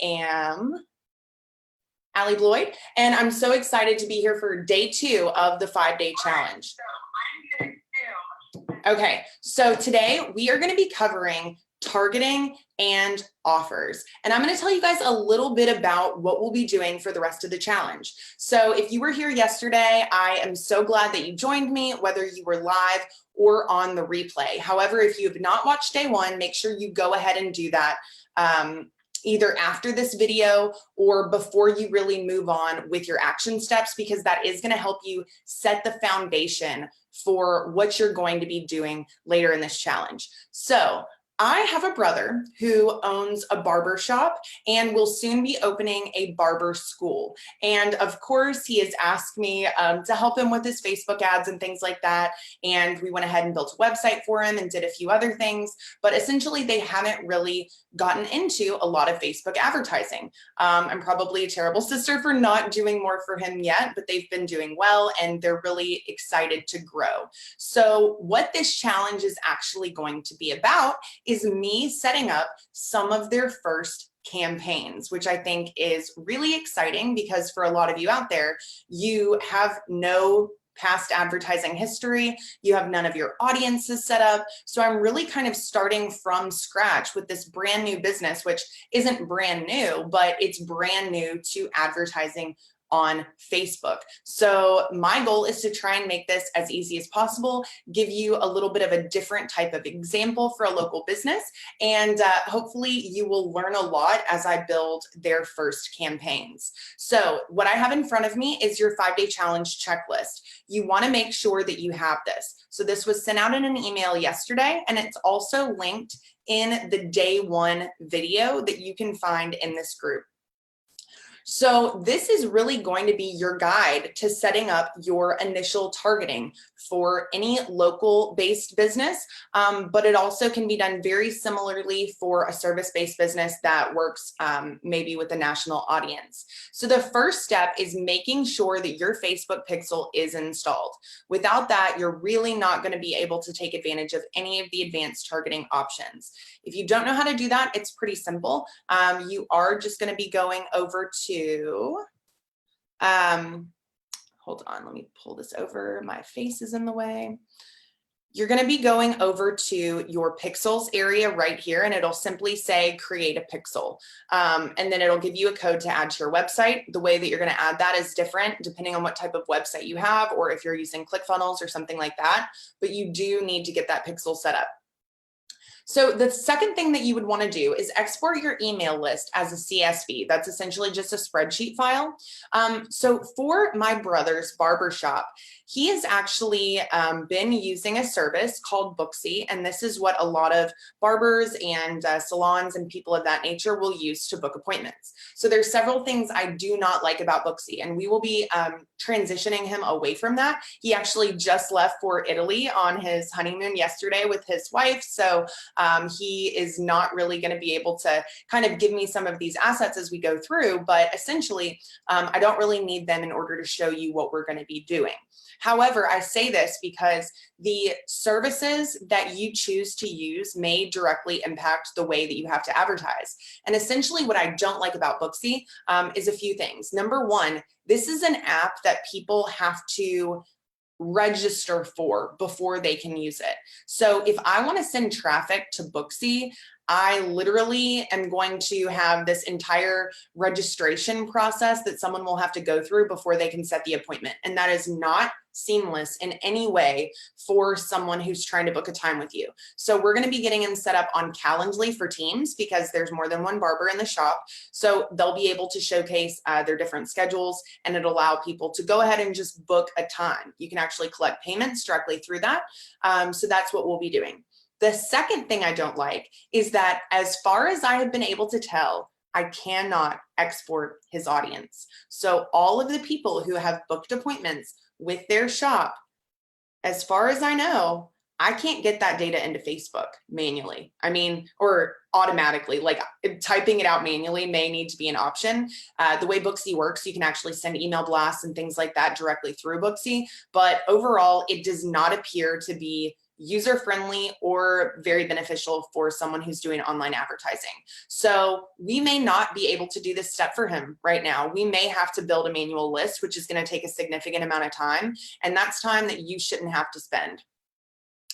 Am Allie Bloyd, and I'm so excited to be here for day 2 of the 5-day challenge. Okay, so today we are going to be covering targeting and offers. And I'm going to tell you guys a little bit about what we'll be doing for the rest of the challenge. So if you were here yesterday, I am so glad that you joined me, whether you were live or on the replay. However, if you have not watched day 1, make sure you go ahead and do that. Either after this video or before you really move on with your action steps, because that is going to help you set the foundation for what you're going to be doing later in this challenge. So I have a brother who owns a barber shop and will soon be opening a barber school. And of course, he has asked me to help him with his Facebook ads and things like that. And we went ahead and built a website for him and did a few other things. But essentially, they haven't really gotten into a lot of Facebook advertising. I'm probably a terrible sister for not doing more for him yet, but they've been doing well and they're really excited to grow. So what this challenge is actually going to be about is me setting up some of their first campaigns, which I think is really exciting because for a lot of you out there, you have no past advertising history, you have none of your audiences set up. So I'm really kind of starting from scratch with this brand new business, which isn't brand new, but it's brand new to advertising on Facebook. So my goal is to try and make this as easy as possible, give you a little bit of a different type of example for a local business, and hopefully you will learn a lot as I build their first campaigns. So what I have in front of me is your 5-day challenge checklist. You want to make sure that you have this. So this was sent out in an email yesterday, and it's also linked in the day 1 video that you can find in this group. So this is really going to be your guide to setting up your initial targeting for any local based business, but it also can be done very similarly for a service-based business that works maybe with a national audience. So the first step is making sure that your Facebook pixel is installed. Without that, you're really not going to be able to take advantage of any of the advanced targeting options. If you don't know how to do that, it's pretty simple. You are just going to be going over to, hold on, let me pull this over. My face is in the way. You're going to be going over to your pixels area right here, and it'll simply say create a pixel. And then it'll give you a code to add to your website. The way that you're going to add that is different depending on what type of website you have, or if you're using ClickFunnels or something like that, but you do need to get that pixel set up. So the second thing that you would want to do is export your email list as a CSV. That's essentially just a spreadsheet file. So for my brother's barbershop, he has actually been using a service called Booksy, and this is what a lot of barbers and salons and people of that nature will use to book appointments. So there's several things I do not like about Booksy, and we will be transitioning him away from that. He actually just left for Italy on his honeymoon yesterday with his wife, so he is not really going to be able to kind of give me some of these assets as we go through, but essentially, I don't really need them in order to show you what we're going to be doing. However, I say this because the services that you choose to use may directly impact the way that you have to advertise. And essentially what I don't like about Booksy is a few things. Number one, this is an app that people have to register for before they can use it. So if I want to send traffic to Booksy, I literally am going to have this entire registration process that someone will have to go through before they can set the appointment. And that is not seamless in any way for someone who's trying to book a time with you. So we're going to be getting them set up on Calendly for Teams because there's more than one barber in the shop. So they'll be able to showcase their different schedules, and it'll allow people to go ahead and just book a time. You can actually collect payments directly through that. So that's what we'll be doing. The second thing I don't like is that as far as I have been able to tell, I cannot export his audience. So all of the people who have booked appointments with their shop, as far as I know, I can't get that data into Facebook manually. I mean, or automatically, like typing it out manually may need to be an option. The way Booksy works, you can actually send email blasts and things like that directly through Booksy, but overall, it does not appear to be user-friendly or very beneficial for someone who's doing online advertising. So we may not be able to do this step for him right now. We may have to build a manual list, which is going to take a significant amount of time, and that's time that you shouldn't have to spend.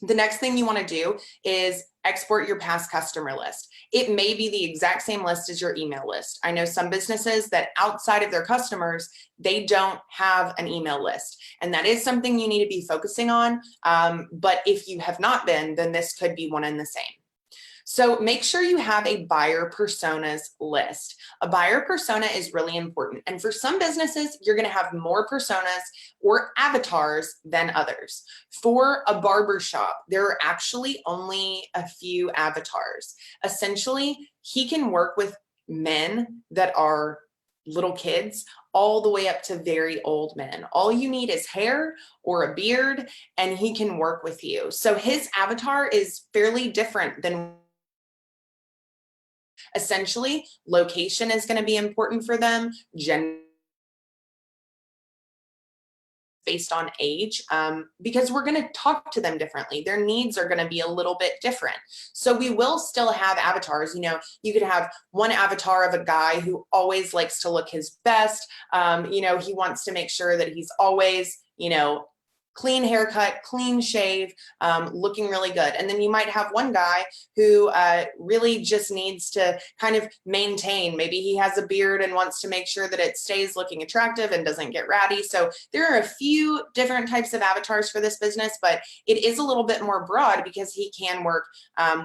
The next thing you want to do is export your past customer list. It may be the exact same list as your email list. I know some businesses that outside of their customers, they don't have an email list. And that is something you need to be focusing on. But if you have not been, then this could be one and the same. So make sure you have a buyer personas list. A buyer persona is really important. And for some businesses, you're going to have more personas or avatars than others. For a barber shop, there are actually only a few avatars. Essentially, he can work with men that are little kids all the way up to very old men. All you need is hair or a beard and he can work with you. So his avatar is fairly different than essentially, location is going to be important for them, gender based on age, because we're going to talk to them differently. Their needs are going to be a little bit different. So we will still have avatars. You know, you could have one avatar of a guy who always likes to look his best. You know, he wants to make sure that he's always, you know, clean haircut, clean shave, looking really good. And then you might have one guy who really just needs to kind of maintain. Maybe he has a beard and wants to make sure that it stays looking attractive and doesn't get ratty. So there are a few different types of avatars for this business, but it is a little bit more broad because he can work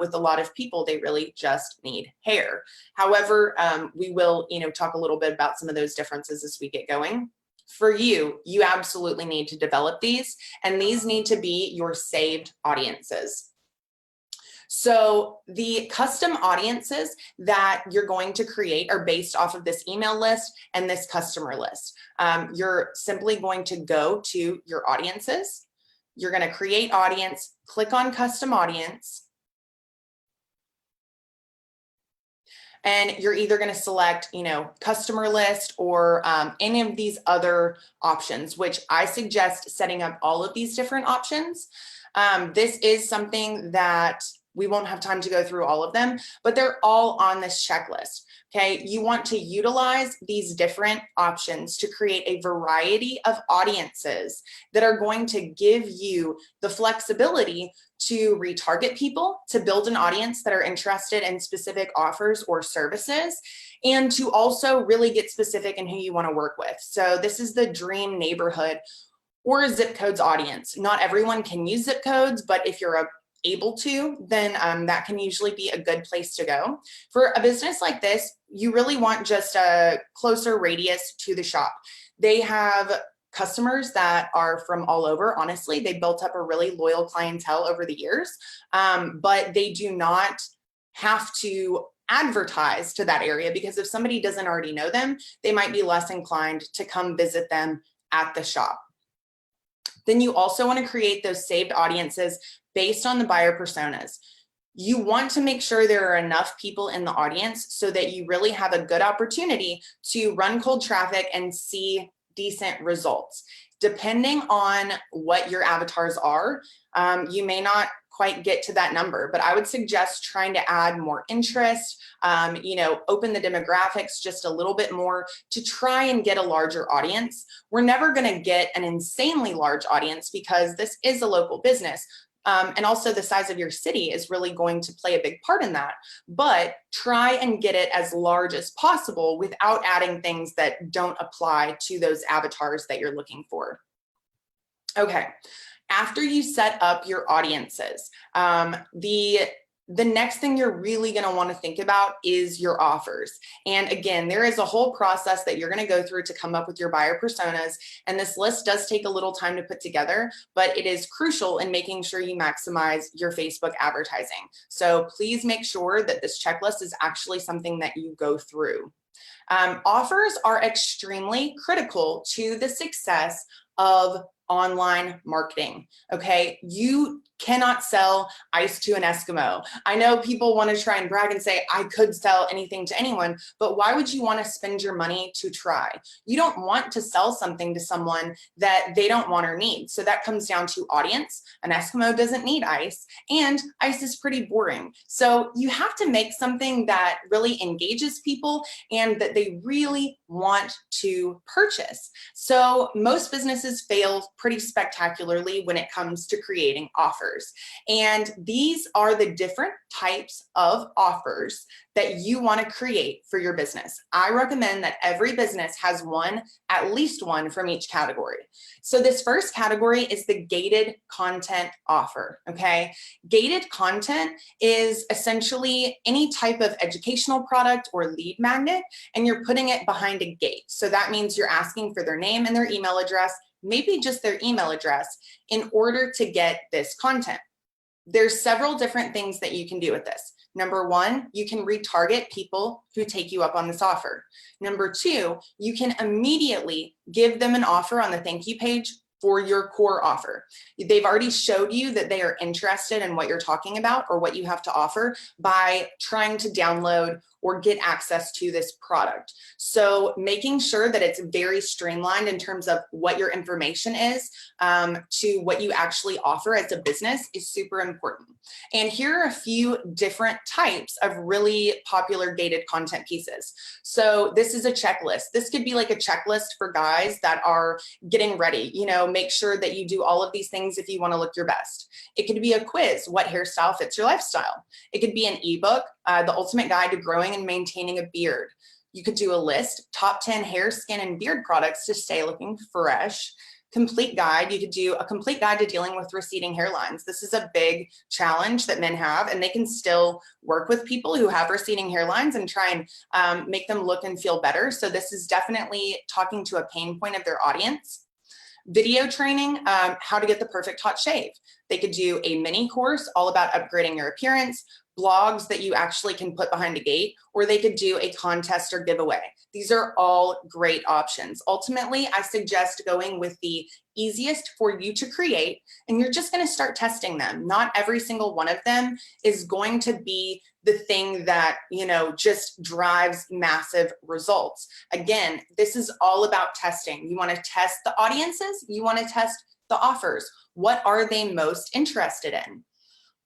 with a lot of people. They really just need hair. However, we will, you know, talk a little bit about some of those differences as we get going. For you, you absolutely need to develop these, and these need to be your saved audiences. So the custom audiences that you're going to create are based off of this email list and this customer list. You're simply going to go to your audiences. You're going to create audience, click on custom audience, and you're either going to select, you know, customer list or any of these other options, which I suggest setting up all of these different options. This is something that we won't have time to go through all of them, but they're all on this checklist. Okay, you want to utilize these different options to create a variety of audiences that are going to give you the flexibility to retarget people, to build an audience that are interested in specific offers or services, and to also really get specific in who you want to work with. So this is the dream neighborhood or zip codes audience. Not everyone can use zip codes, but if you're able to, then that can usually be a good place to go. For a business like this, you really want just a closer radius to the shop. They have customers that are from all over. Honestly, they built up a really loyal clientele over the years, but they do not have to advertise to that area, because if somebody doesn't already know them, they might be less inclined to come visit them at the shop. Then you also want to create those saved audiences based on the buyer personas. You want to make sure there are enough people in the audience so that you really have a good opportunity to run cold traffic and see decent results. Depending on what your avatars are, you may not quite get to that number, but I would suggest trying to add more interest, you know, open the demographics just a little bit more to try and get a larger audience. We're never going to get an insanely large audience because this is a local business. And also the size of your city is really going to play a big part in that, but try and get it as large as possible without adding things that don't apply to those avatars that you're looking for. Okay, after you set up your audiences, the next thing you're really going to want to think about is your offers. And again, there is a whole process that you're going to go through to come up with your buyer personas. And this list does take a little time to put together, but it is crucial in making sure you maximize your Facebook advertising. So please make sure that this checklist is actually something that you go through. Offers are extremely critical to the success of online marketing. Okay, you cannot sell ice to an Eskimo. I know people want to try and brag and say, I could sell anything to anyone, but why would you want to spend your money to try? You don't want to sell something to someone that they don't want or need. So that comes down to audience. An Eskimo doesn't need ice, and ice is pretty boring. So you have to make something that really engages people and that they really want to purchase. So most businesses fail pretty spectacularly when it comes to creating offers. And these are the different types of offers that you want to create for your business. I recommend that every business has one, at least one from each category. So this first category is the gated content offer, okay? Gated content is essentially any type of educational product or lead magnet, and you're putting it behind a gate. So that means you're asking for their name and their email address, maybe just their email address, in order to get this content. There's several different things that you can do with this. Number one, you can retarget people who take you up on this offer. Number two, you can immediately give them an offer on the thank you page for your core offer. They've already showed you that they are interested in what you're talking about or what you have to offer by trying to download or get access to this product. So making sure that it's very streamlined in terms of what your information is to what you actually offer as a business is super important. And here are a few different types of really popular gated content pieces. So this is a checklist. This could be like a checklist for guys that are getting ready. You know, make sure that you do all of these things if you want to look your best. It could be a quiz, what hairstyle fits your lifestyle. It could be an ebook, the ultimate guide to growing and maintaining a beard. You could do a list, top 10 hair, skin, and beard products to stay looking fresh. Complete guide, you could do a complete guide to dealing with receding hairlines. This is a big challenge that men have, and they can still work with people who have receding hairlines and try and make them look and feel better. So this is definitely talking to a pain point of their audience. Video training, how to get the perfect hot shave. They could do a mini course all about upgrading your appearance, blogs that you actually can put behind a gate, or they could do a contest or giveaway. These are all great options. Ultimately, I suggest going with the easiest for you to create, and you're just going to start testing them. Not every single one of them is going to be the thing that, you know, just drives massive results. Again, this is all about testing. You want to test the audiences, you want to test the offers. What are they most interested in?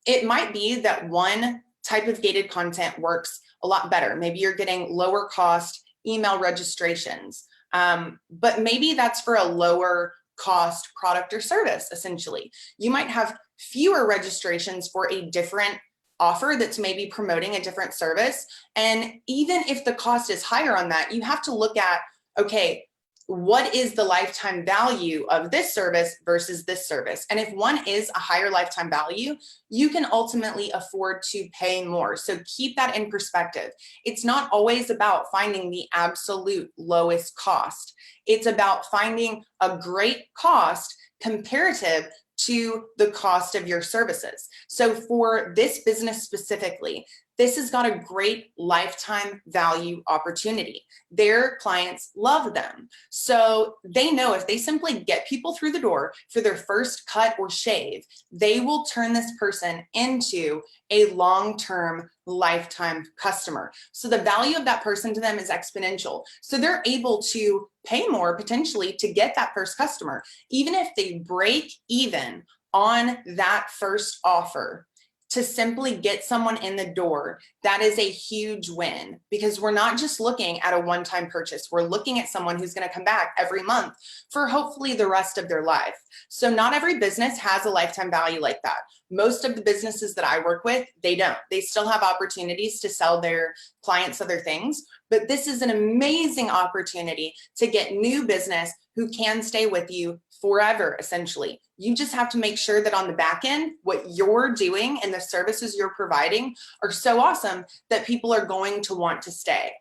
It might be that one type of gated content works a lot better. Maybe you're getting lower cost email registrations, but maybe that's for a lower cost product or service, essentially. You might have fewer registrations for a different offer that's maybe promoting a different service. And even if the cost is higher on that, you have to look at, okay, what is the lifetime value of this service versus this service? And if one is a higher lifetime value, you can ultimately afford to pay more. So keep that in perspective. It's not always about finding the absolute lowest cost. It's about finding a great cost comparative to the cost of your services. So for this business specifically, this has got a great lifetime value opportunity. Their clients love them. So they know if they simply get people through the door for their first cut or shave, they will turn this person into a long-term lifetime customer. So the value of that person to them is exponential. So they're able to pay more potentially to get that first customer, even if they break even on that first offer. To simply get someone in the door, that is a huge win, because we're not just looking at a one-time purchase. We're looking at someone who's going to come back every month for hopefully the rest of their life. So not every business has a lifetime value like that. Most of the businesses that I work with, they don't. They still have opportunities to sell their clients other things, but this is an amazing opportunity to get new business who can stay with you forever, essentially. You just have to make sure that on the back end, what you're doing and the services you're providing are so awesome that people are going to want to stay.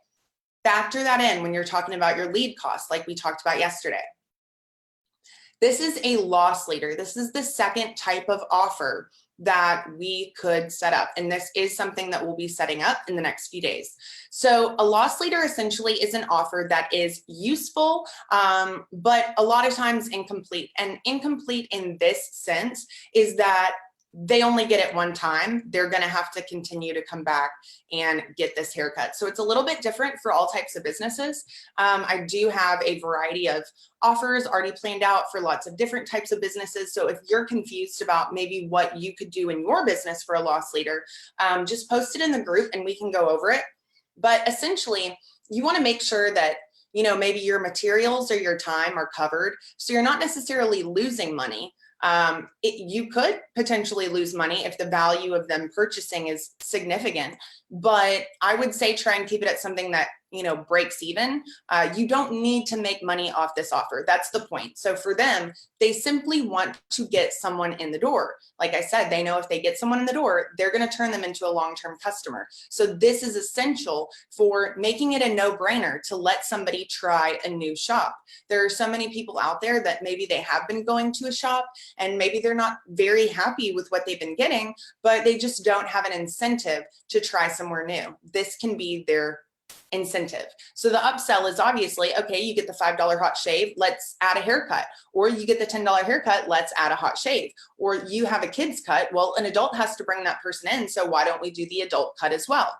Factor that in when you're talking about your lead costs, like we talked about yesterday. This is a loss leader. This is the second type of offer that we could set up. And this is something that we'll be setting up in the next few days. So a loss leader essentially is an offer that is useful, but a lot of times incomplete. And incomplete in this sense is that they only get it one time. They're going to have to continue to come back and get this haircut. So it's a little bit different for all types of businesses. I do have a variety of offers already planned out for lots of different types of businesses. So if you're confused about maybe what you could do in your business for a loss leader, just post it in the group and we can go over it. But essentially, you want to make sure that maybe your materials or your time are covered. So you're not necessarily losing money. You could potentially lose money if the value of them purchasing is significant, but I would say try and keep it at something that breaks even. You don't need to make money off this offer. That's the point. So for them, they simply want to get someone in the door. Like I said, they know if they get someone in the door, they're going to turn them into a long-term customer. So this is essential for making it a no-brainer to let somebody try a new shop. There are so many people out there that maybe they have been going to a shop and maybe they're not very happy with what they've been getting, but they just don't have an incentive to try somewhere new. This can be their incentive. So the upsell is obviously, okay, you get the $5 hot shave, let's add a haircut. Or you get the $10 haircut, let's add a hot shave. Or you have a kid's cut, well, an adult has to bring that person in, so why don't we do the adult cut as well?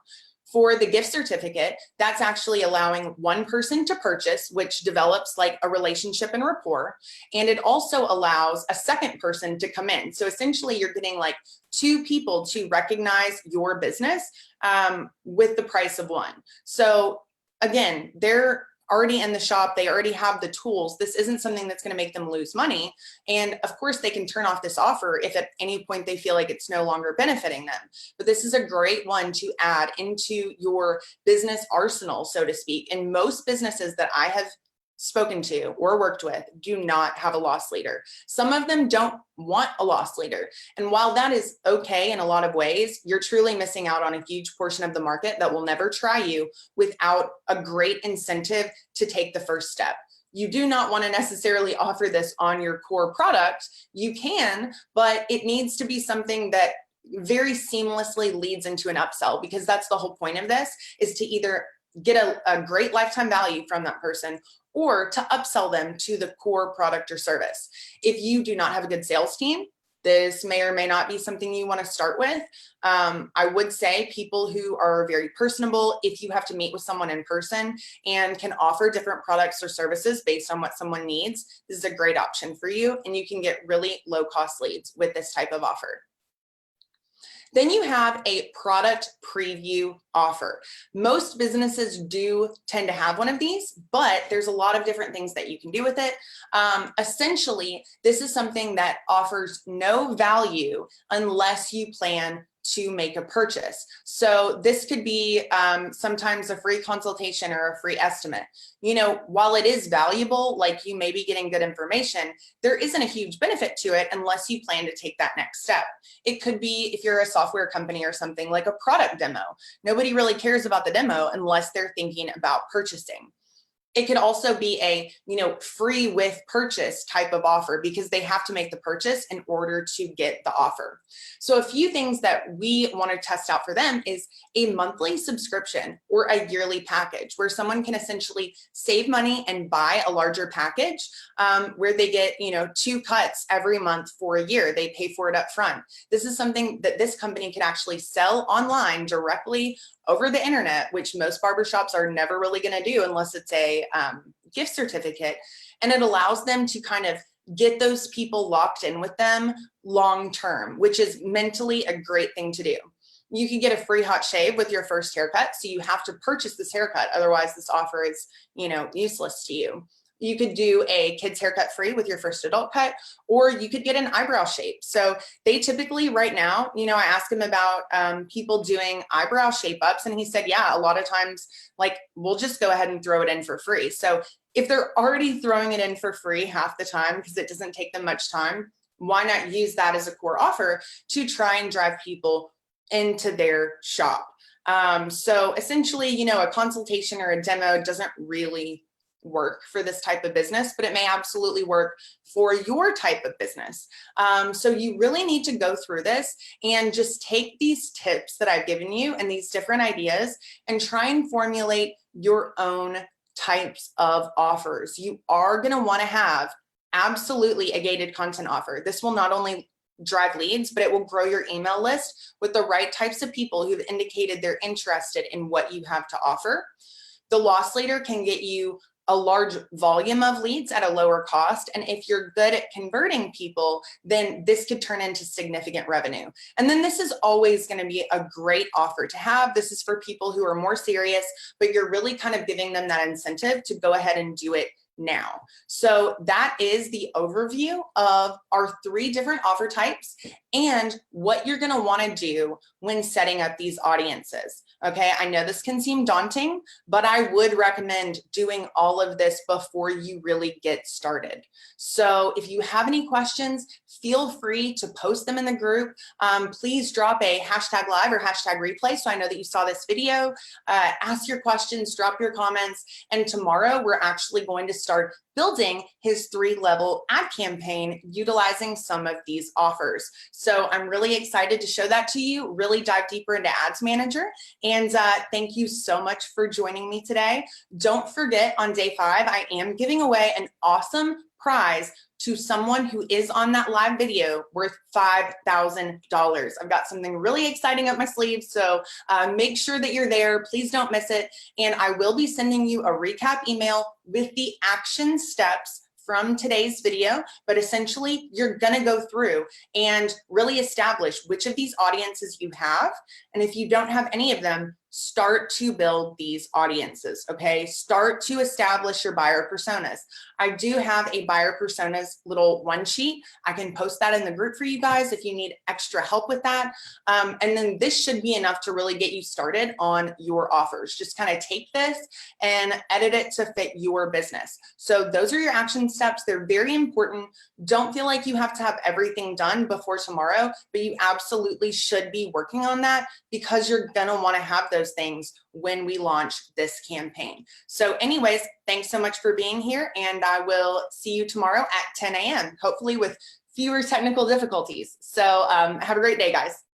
For the gift certificate, that's actually allowing one person to purchase, which develops like a relationship and rapport. And it also allows a second person to come in. So essentially you're getting like two people to recognize your business with the price of one. So again, they're already in the shop, they already have the tools. This isn't something that's going to make them lose money. And of course they can turn off this offer if at any point they feel like it's no longer benefiting them. But this is a great one to add into your business arsenal, so to speak. And most businesses that I have spoken to or worked with do not have a loss leader. Some of them don't want a loss leader. And while that is okay in a lot of ways, you're truly missing out on a huge portion of the market that will never try you without a great incentive to take the first step. You do not want to necessarily offer this on your core product. You can, but it needs to be something that very seamlessly leads into an upsell, because that's the whole point of this, is to either get a great lifetime value from that person or to upsell them to the core product or service. If you do not have a good sales team, this may or may not be something you want to start with. I would say people who are very personable, if you have to meet with someone in person and can offer different products or services based on what someone needs, this is a great option for you, and you can get really low cost leads with this type of offer. Then you have a product preview offer. Most businesses do tend to have one of these, but there's a lot of different things that you can do with it. Essentially, this is something that offers no value unless you plan to make a purchase. So this could be sometimes a free consultation or a free estimate. While it is valuable, like you may be getting good information, there isn't a huge benefit to it unless you plan to take that next step. It could be, if you're a software company or something, like a product demo. Nobody really cares about the demo unless they're thinking about purchasing. It could also be a, free with purchase type of offer, because they have to make the purchase in order to get the offer. So a few things that we want to test out for them is a monthly subscription or a yearly package, where someone can essentially save money and buy a larger package where they get, 2 cuts every month for a year. They pay for it up front. This is something that this company can actually sell online directly over the internet, which most barbershops are never really going to do unless it's a gift certificate. And it allows them to kind of get those people locked in with them long term, which is mentally a great thing to do. You can get a free hot shave with your first haircut, so you have to purchase this haircut. Otherwise, this offer is, useless to you. You could do a kid's haircut free with your first adult cut, or you could get an eyebrow shape. So they typically right now, I asked him about people doing eyebrow shape ups, and he said, yeah, a lot of times, like, we'll just go ahead and throw it in for free. So if they're already throwing it in for free half the time, because it doesn't take them much time, why not use that as a core offer to try and drive people into their shop? So essentially, a consultation or a demo doesn't really work for this type of business, but it may absolutely work for your type of business. So you really need to go through this and just take these tips that I've given you and these different ideas and try and formulate your own types of offers. You are going to want to have absolutely a gated content offer. This will not only drive leads, but it will grow your email list with the right types of people who've indicated they're interested in what you have to offer. The loss leader can get you a large volume of leads at a lower cost. And if you're good at converting people, then this could turn into significant revenue. And then this is always going to be a great offer to have. This is for people who are more serious, but you're really kind of giving them that incentive to go ahead and do it now. So that is the overview of our 3 different offer types and what you're going to want to do when setting up these audiences. Okay, I know this can seem daunting, but I would recommend doing all of this before you really get started. So if you have any questions, feel free to post them in the group. Please drop a hashtag live or hashtag replay so I know that you saw this video. Ask your questions, drop your comments, and tomorrow we're actually going to start building his 3-level ad campaign utilizing some of these offers. So I'm really excited to show that to you, really dive deeper into Ads Manager. And thank you so much for joining me today. Don't forget, on day 5, I am giving away an awesome prize to someone who is on that live video worth $5,000. I've got something really exciting up my sleeve, so make sure that you're there. Please don't miss it. And I will be sending you a recap email with the action steps from today's video, but essentially you're gonna go through and really establish which of these audiences you have. And if you don't have any of them, start to build these audiences, okay? Start to establish your buyer personas. I do have a buyer personas little one sheet. I can post that in the group for you guys if you need extra help with that. And then this should be enough to really get you started on your offers. Just kind of take this and edit it to fit your business. So those are your action steps. They're very important. Don't feel like you have to have everything done before tomorrow, but you absolutely should be working on that because you're gonna wanna have those things when we launch this campaign. So anyways, thanks so much for being here, and I will see you tomorrow at 10 a.m., hopefully with fewer technical difficulties. So have a great day, guys.